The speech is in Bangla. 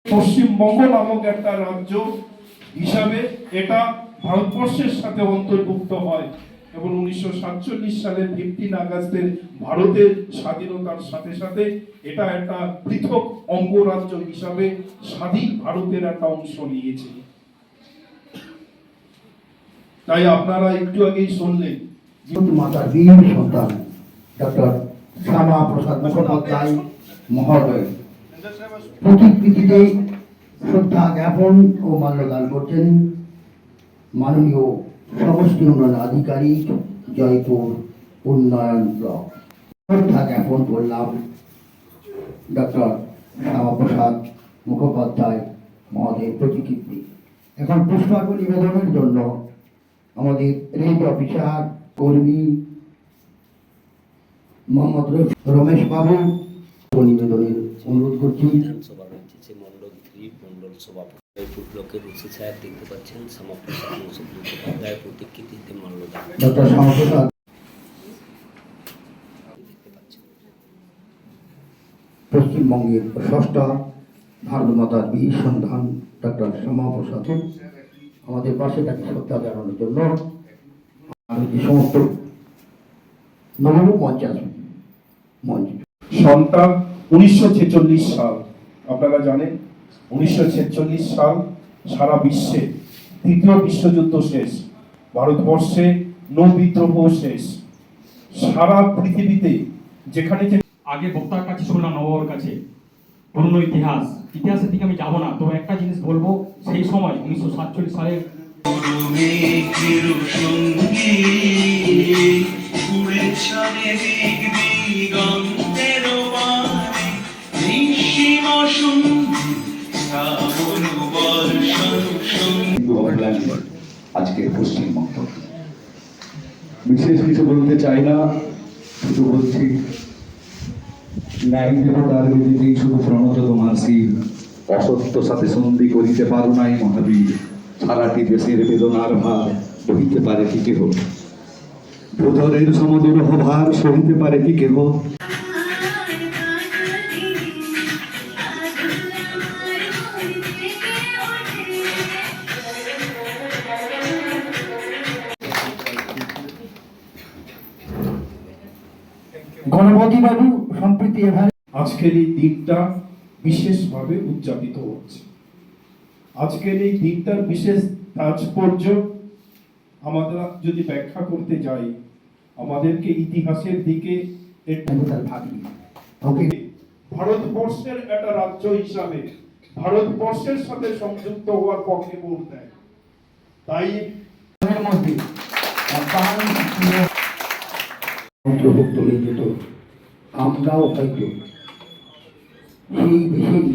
পশ্চিমবঙ্গ নামক একটা রাজ্য হিসাবে এটা ভারতবর্ষের সাথে অন্তর্ভুক্ত হয় এবং 1947 সালের 15 আগস্টের ভারতের স্বাধীনতার সাথে সাথে এটা একটা পৃথক অঙ্গরাজ্য হিসাবে স্বাধীন ভারতের একটা অংশ নিয়েছে। তাই আপনারা একটু আগেই শুনলেন মাতার বীর সন্তান ডক্টর শ্যামা প্রসাদ মুখোপাধ্যায় মহোদয় প্রতিকৃতিতে শ্রদ্ধা জ্ঞাপন ও মাল্যদান করছেন মাননীয় সমষ্টি উন্নয়ন আধিকারিক জয়পুর উন্নয়ন ব্লক। শ্রদ্ধা জ্ঞাপন করলাম ডক্টর শ্যামা প্রসাদ মুখোপাধ্যায় মহোদয়ের প্রতিকৃতি। এখন পুষ্পার্ঘ্য নিবেদনের জন্য আমাদের রেঞ্জ অফিসার কর্মী মোহাম্মদ রমেশ বাবু নিবেদনের অনুরোধ করছি। বিধানসভা রয়েছে যে মন্ডল 3 মন্ডল সভাপতি জয়পুর ব্লকের ওসি সাহেব দেখতে পাচ্ছেন শ্যামা প্রসাদ মুখোপাধ্যায় প্রতিকৃতিতে মাল্যদান ডক্টর শ্যামা প্রসাদ দেখতে পাচ্ছেন। পশ্চিমবঙ্গের ষষ্ঠা ভারত মাতার বীর সন্তান ডক্টর শ্যামা প্রসাদ আমাদের পাশে তাকে শ্রদ্ধা জানানোর জন্য আমি যে সমস্ত নবম মঞ্চ আসবেন মঞ্চ সনটা 1946 সাল। আপনারা জানেন 1946 সাল সারা বিশ্বে তৃতীয় বিশ্বযুদ্ধ শেষ, ভারতবর্ষে নৌ বিদ্রোহ শেষ। সারা পৃথিবীতে যেখানে আগে বক্তার কাছে শুনলাম নবর কাছে পুরনো ইতিহাসের দিকে আমি যাবো না, তবে একটা জিনিস বলবো, সেই সময় 1947 সালে আজকের পশ্চিমবঙ্গ বিশেষ কিছু বলতে চাই না, শুধু বলছি ন্যায় দেবতার বিদিতেই শুধু প্রণত তোমার শির, অসত্য সাথে সন্ধি করিতে পারো নাই মহাবীর, সারাটি দেশের বেদনার ভার বহিতে পারে কি কেহ, ভূধরের সমদুরহ ভার সহিতে পারে কি কেহ। গণপতি বাবু সম্প্রীতি এভাবে আজকের এই দিনটা বিশেষভাবে উদযাপিত হচ্ছে। আজকের এই দিনটার বিশেষ তাৎপর্য আমরা যদি ব্যাখ্যা করতে যাই, আমাদেরকে ইতিহাসের দিকে ভারতবর্ষের একটা রাজ্য হিসাবে ভারতবর্ষের সাথে সংযুক্ত হওয়ার পক্ষে ভোট দেয়। তাই মধ্যে অন্তর্ভুক্ত হয়ে যেত, আমরাও হয়তো সেই দেশেই